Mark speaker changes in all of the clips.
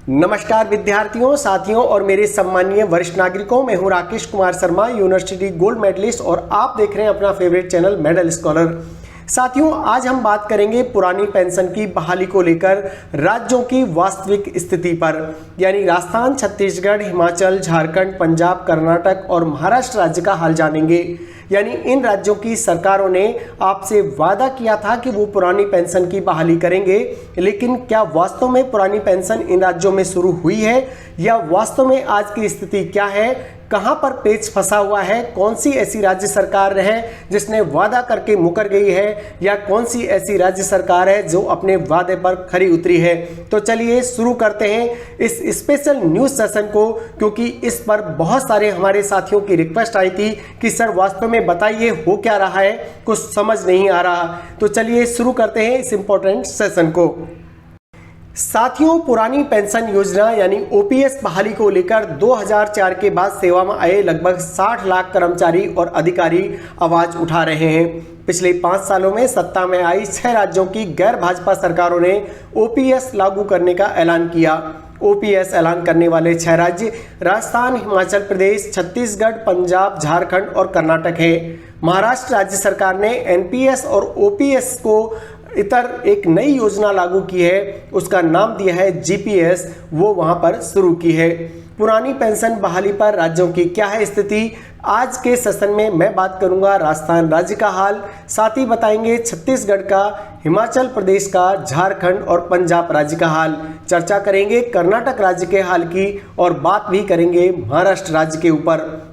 Speaker 1: नमस्कार विद्यार्थियों, साथियों और मेरे सम्मानीय वरिष्ठ नागरिकों। मैं हूं Rakesh Kumar Sharma, university gold medalist, और आप देख रहे हैं अपना फेवरेट चैनल मेडल स्कॉलर। साथियों, आज हम बात करेंगे पुरानी पेंशन की बहाली को लेकर राज्यों की वास्तविक स्थिति पर, यानी राजस्थान, छत्तीसगढ़, हिमाचल, झारखंड, पंजाब, कर्नाटक और महाराष्ट्र राज्य का हाल जानेंगे। यानी इन राज्यों की सरकारों ने आपसे वादा किया था कि वो पुरानी पेंशन की बहाली करेंगे, लेकिन क्या वास्तव में पुरानी पेंशन इन राज्यों में शुरू हुई है, या वास्तव में आज की स्थिति क्या है, कहां पर पेच फंसा हुआ है, कौन सी ऐसी राज्य सरकार है जिसने वादा करके मुकर गई है, या कौन सी ऐसी राज्य सरकार है जो अपने वादे पर खरी उतरी है। तो चलिए शुरू करते हैं इस स्पेशल न्यूज सेशन को, क्योंकि इस पर बहुत सारे हमारे साथियों की रिक्वेस्ट आई थी कि सर वास्तव में बताइए हो क्या रहा है, कुछ समझ नहीं आ रहा। तो चलिए शुरू करते हैं इस इंपॉर्टेंट सेशन को। साथियों, पुरानी पेंशन योजना यानी ओपीएस बहाली को लेकर 2004 के बाद सेवा में आए लगभग 60 लाख कर्मचारी और अधिकारी आवाज उठा रहे हैं। पिछले 5 सालों में सत्ता में आई 6 राज्यों की गैर भाजपा सरकारों ने ओपीएस लागू करने का ऐलान किया। ओपीएस ऐलान करने वाले 6 राज्य राजस्थान, हिमाचल प्रदेश, छत्तीसगढ़, पंजाब, झारखंड और कर्नाटक है। महाराष्ट्र राज्य सरकार ने एनपीएस और ओपीएस को इतर एक नई योजना लागू की है, उसका नाम दिया है जीपीएस, वो वहां पर शुरू की है। पुरानी पेंशन बहाली पर राज्यों की क्या है स्थिति, आज के सेशन में मैं बात करूंगा राजस्थान राज्य का हाल, साथ ही बताएंगे छत्तीसगढ़ का, हिमाचल प्रदेश का, झारखंड और पंजाब राज्य का हाल। चर्चा करेंगे कर्नाटक राज्य के हाल की और बात भी करेंगे महाराष्ट्र राज्य के ऊपर।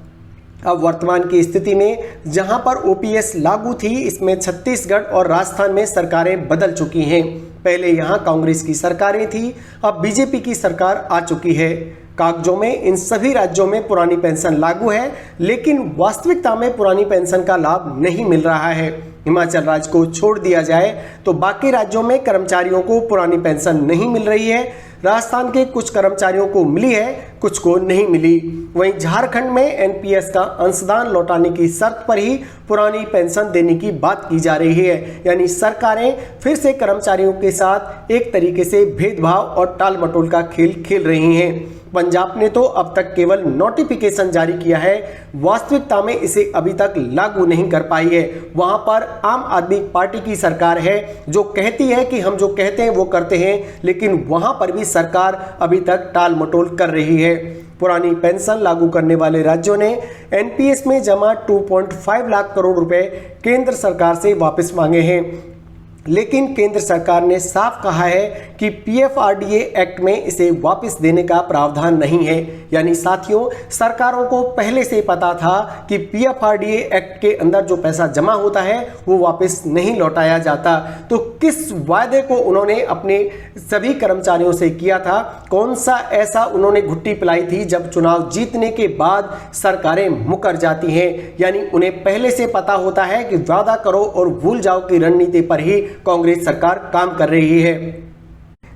Speaker 1: अब वर्तमान की स्थिति में जहां पर ओपीएस लागू थी, इसमें छत्तीसगढ़ और राजस्थान में सरकारें बदल चुकी हैं। पहले यहां कांग्रेस की सरकारें थी, अब बीजेपी की सरकार आ चुकी है। कागजों में इन सभी राज्यों में पुरानी पेंशन लागू है, लेकिन वास्तविकता में पुरानी पेंशन का लाभ नहीं मिल रहा है। हिमाचल राज्य को छोड़ दिया जाए तो बाकी राज्यों में कर्मचारियों को पुरानी पेंशन नहीं मिल रही है। राजस्थान के कुछ कर्मचारियों को मिली है, कुछ को नहीं मिली। वहीं झारखंड में एनपीएस का अंशदान लौटाने की शर्त पर ही पुरानी पेंशन देने की बात की जा रही है। यानी सरकारें फिर से कर्मचारियों के साथ एक तरीके से भेदभाव और टाल मटोल का खेल खेल रही हैं। पंजाब ने तो अब तक केवल नोटिफिकेशन जारी किया है, वास्तविकता में इसे अभी तक लागू नहीं कर पाई है। वहां पर आम आदमी पार्टी की सरकार है जो कहती है कि हम जो कहते हैं वो करते हैं, लेकिन वहां पर भी सरकार अभी तक टाल मटोल कर रही है। पुरानी पेंशन लागू करने वाले राज्यों ने एनपीएस में जमा 2.5 लाख करोड़ रुपए केंद्र सरकार से वापस मांगे हैं, लेकिन केंद्र सरकार ने साफ कहा है कि पीएफआरडीए एक्ट में इसे वापस देने का प्रावधान नहीं है। यानी साथियों, सरकारों को पहले से पता था कि पीएफआरडीए एक्ट के अंदर जो पैसा जमा होता है वो वापस नहीं लौटाया जाता। तो किस वायदे को उन्होंने अपने सभी कर्मचारियों से किया था, कौन सा ऐसा उन्होंने घुट्टी पिलाई थी जब चुनाव जीतने के बाद सरकारें मुकर जाती हैं। यानी उन्हें पहले से पता होता है कि वादा करो और भूल जाओ की रणनीति पर ही कांग्रेस सरकार काम कर रही है।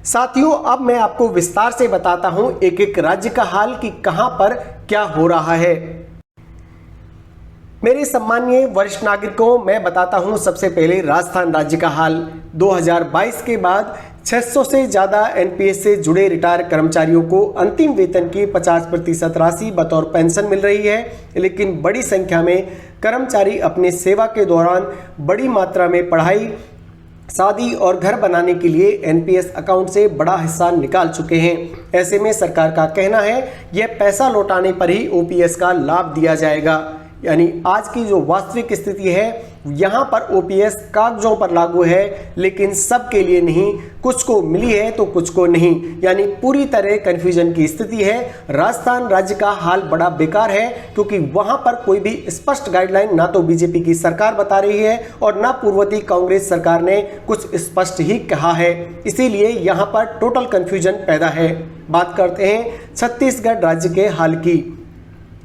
Speaker 1: साथियों, अब मैं आपको विस्तार से बताता हूं एक एक राज्य का हाल कि कहां पर क्या हो रहा है। मेरे सम्मानीय वरिष्ठ नागरिकों, मैं बताता हूं सबसे पहले राजस्थान राज्य का हाल। 2022 के बाद 600 से ज्यादा एनपीएस से जुड़े रिटायर कर्मचारियों को अंतिम वेतन की 50% राशि बतौर पेंशन मिल रही है, लेकिन बड़ी संख्या में कर्मचारी अपने सेवा के दौरान बड़ी मात्रा में पढ़ाई, शादी और घर बनाने के लिए एनपीएस अकाउंट से बड़ा हिस्सा निकाल चुके हैं। ऐसे में सरकार का कहना है यह पैसा लौटाने पर ही ओपीएस का लाभ दिया जाएगा। यानी आज की जो वास्तविक स्थिति है, यहाँ पर ओपीएस कागजों पर लागू है, लेकिन सबके लिए नहीं, कुछ को मिली है तो कुछ को नहीं। यानी पूरी तरह कंफ्यूजन की स्थिति है। राजस्थान राज्य का हाल बड़ा बेकार है, क्योंकि वहां पर कोई भी स्पष्ट गाइडलाइन ना तो बीजेपी की सरकार बता रही है और ना पूर्ववर्ती कांग्रेस सरकार ने कुछ स्पष्ट ही कहा है। इसीलिए यहाँ पर टोटल कंफ्यूजन पैदा है। बात करते हैं छत्तीसगढ़ राज्य के हाल की।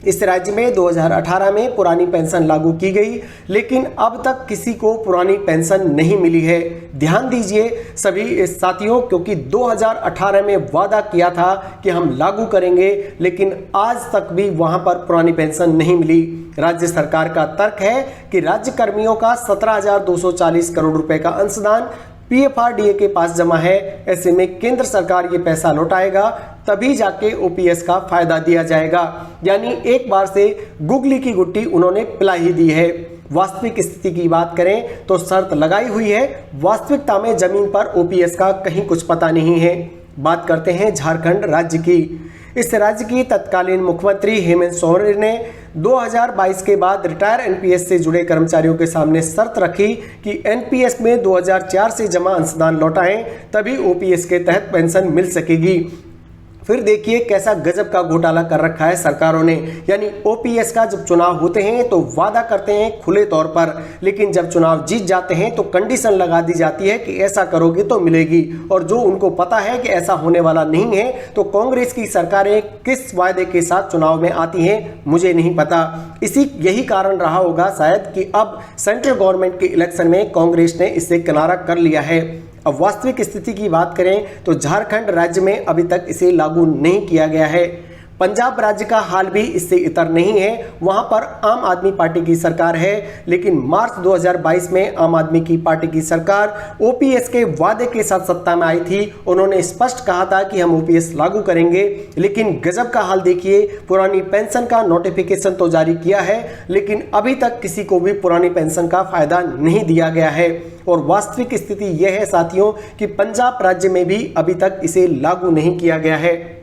Speaker 1: इस राज्य में 2018 में पुरानी पेंशन लागू की गई, लेकिन अब तक किसी को पुरानी पेंशन नहीं मिली है। ध्यान दीजिए सभी साथियों, क्योंकि 2018 में वादा किया था कि हम लागू करेंगे, लेकिन आज तक भी वहां पर पुरानी पेंशन नहीं मिली। राज्य सरकार का तर्क है कि राज्य कर्मियों का 17,240 करोड़ रुपए का अंशदान पीएफआरडीए के पास जमा है। ऐसे में केंद्र सरकार ये पैसा लौटाएगा। तभी जाके ओपीएस का फायदा दिया जाएगा। यानी एक बार से गुगली की गुट्टी उन्होंने पिला ही दी है। वास्तविक स्थिति की बात करें तो शर्त लगाई हुई है, वास्तविकता में जमीन पर ओपीएस का कहीं कुछ पता नहीं है। बात करते हैं झारखंड राज्य की। इस राज्य की तत्कालीन मुख्यमंत्री हेमंत सोरेन ने 2022 के बाद रिटायर एनपीएस से जुड़े कर्मचारियों के सामने शर्त रखी कि एनपीएस में 2004 से जमा अंशदान लौटाएं, तभी ओपीएस के तहत पेंशन मिल सकेगी। फिर देखिए कैसा गजब का घोटाला कर रखा है सरकारों ने। यानी ओपीएस का जब चुनाव होते हैं तो वादा करते हैं खुले तौर पर, लेकिन जब चुनाव जीत जाते हैं तो कंडीशन लगा दी जाती है कि ऐसा करोगे तो मिलेगी। और जो उनको पता है कि ऐसा होने वाला नहीं है, तो कांग्रेस की सरकारें किस वायदे के साथ चुनाव में आती हैं मुझे नहीं पता। यही कारण रहा होगा शायद कि अब सेंट्रल गवर्नमेंट के इलेक्शन में कांग्रेस ने इससे किनारा कर लिया है। अब वास्तविक स्थिति की बात करें तो झारखंड राज्य में अभी तक इसे लागू नहीं किया गया है। पंजाब राज्य का हाल भी इससे इतर नहीं है, वहां पर आम आदमी पार्टी की सरकार है, लेकिन मार्च 2022 में आम आदमी की पार्टी की सरकार ओपीएस के वादे के साथ सत्ता में आई थी। उन्होंने स्पष्ट कहा था कि हम ओपीएस लागू करेंगे, लेकिन गजब का हाल देखिए, पुरानी पेंशन का नोटिफिकेशन तो जारी किया है, लेकिन अभी तक किसी को भी पुरानी पेंशन का फायदा नहीं दिया गया है। और वास्तविक स्थिति यह है साथियों कि पंजाब राज्य में भी अभी तक इसे लागू नहीं किया गया है।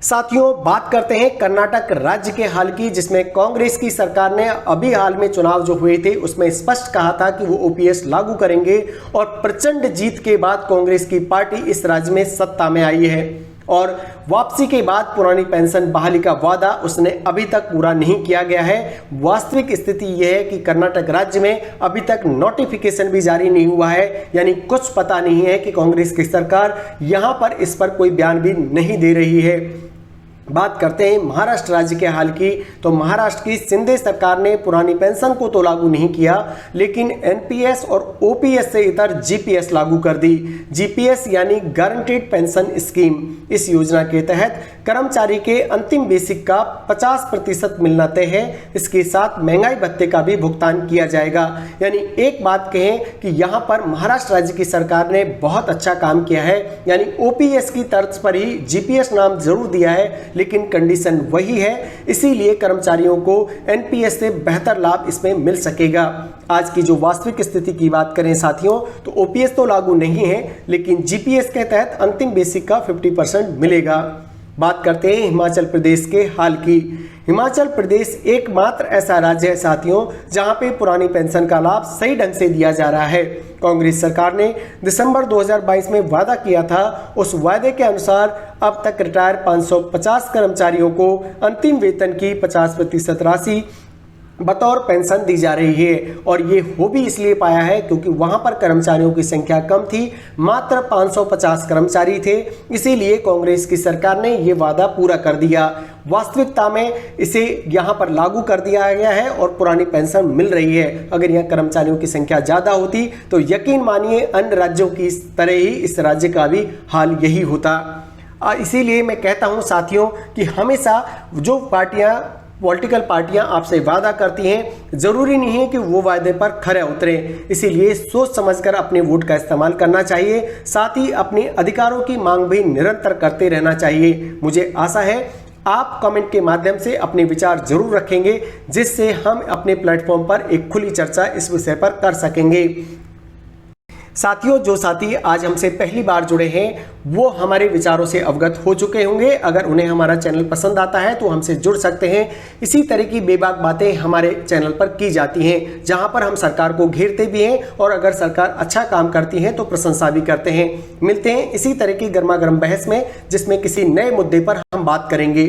Speaker 1: साथियों, बात करते हैं कर्नाटक राज्य के हाल की, जिसमें कांग्रेस की सरकार ने अभी हाल में चुनाव जो हुए थे उसमें स्पष्ट कहा था कि वो ओपीएस लागू करेंगे, और प्रचंड जीत के बाद कांग्रेस की पार्टी इस राज्य में सत्ता में आई है। और वापसी के बाद पुरानी पेंशन बहाली का वादा उसने अभी तक पूरा नहीं किया गया है। वास्तविक स्थिति यह है कि कर्नाटक राज्य में अभी तक नोटिफिकेशन भी जारी नहीं हुआ है, यानी कुछ पता नहीं है कि कांग्रेस की सरकार यहां पर इस पर कोई बयान भी नहीं दे रही है। बात करते हैं महाराष्ट्र राज्य के हाल की, तो महाराष्ट्र की शिंदे सरकार ने पुरानी पेंशन को तो लागू नहीं किया, लेकिन एनपीएस और ओपीएस से इतर जीपीएस लागू कर दी। जीपीएस यानी गारंटीड पेंशन स्कीम। इस योजना के तहत कर्मचारी के अंतिम बेसिक का 50% मिलना तय है। इसके साथ महंगाई भत्ते का भी भुगतान किया जाएगा। यानी एक बात कहें कि यहाँ पर महाराष्ट्र राज्य की सरकार ने बहुत अच्छा काम किया है। यानी ओपीएस की तर्ज पर ही जीपीएस नाम जरूर दिया है, लेकिन कंडीशन वही है, इसीलिए कर्मचारियों को एनपीएस से बेहतर लाभ इसमें मिल सकेगा। आज की जो वास्तविक स्थिति की बात करें साथियों, तो ओपीएस तो लागू नहीं है, लेकिन जीपीएस के तहत अंतिम बेसिक का 50% मिलेगा। बात करते हैं हिमाचल प्रदेश के हाल की। हिमाचल प्रदेश एकमात्र ऐसा राज्य है साथियों जहां पे पुरानी पेंशन का लाभ सही ढंग से दिया जा रहा है। कांग्रेस सरकार ने दिसंबर 2022 में वादा किया था, उस वादे के अनुसार अब तक रिटायर 550 कर्मचारियों को अंतिम वेतन की 50% राशि बतौर पेंशन दी जा रही है। और ये हो भी इसलिए पाया है क्योंकि वहां पर कर्मचारियों की संख्या कम थी, मात्र 550 कर्मचारी थे, इसीलिए कांग्रेस की सरकार ने ये वादा पूरा कर दिया। वास्तविकता में इसे यहां पर लागू कर दिया गया है और पुरानी पेंशन मिल रही है। अगर यहाँ कर्मचारियों की संख्या ज्यादा होती तो यकीन मानिए अन्य राज्यों की तरह ही इस राज्य का भी हाल यही होता। इसीलिए मैं कहता हूं साथियों कि हमेशा जो पॉलिटिकल पार्टियां आपसे वादा करती हैं, जरूरी नहीं है कि वो वादे पर खरे उतरें। इसीलिए सोच समझकर अपने वोट का इस्तेमाल करना चाहिए, साथ ही अपने अधिकारों की मांग भी निरंतर करते रहना चाहिए। मुझे आशा है आप कमेंट के माध्यम से अपने विचार जरूर रखेंगे, जिससे हम अपने प्लेटफॉर्म पर एक खुली चर्चा इस विषय पर कर सकेंगे। साथियों, जो साथी आज हमसे पहली बार जुड़े हैं वो हमारे विचारों से अवगत हो चुके होंगे। अगर उन्हें हमारा चैनल पसंद आता है तो हमसे जुड़ सकते हैं। इसी तरह की बेबाक बातें हमारे चैनल पर की जाती हैं, जहां पर हम सरकार को घेरते भी हैं और अगर सरकार अच्छा काम करती है तो प्रशंसा भी करते हैं। मिलते हैं इसी तरह की गर्मा गर्म बहस में, जिसमें किसी नए मुद्दे पर हम बात करेंगे।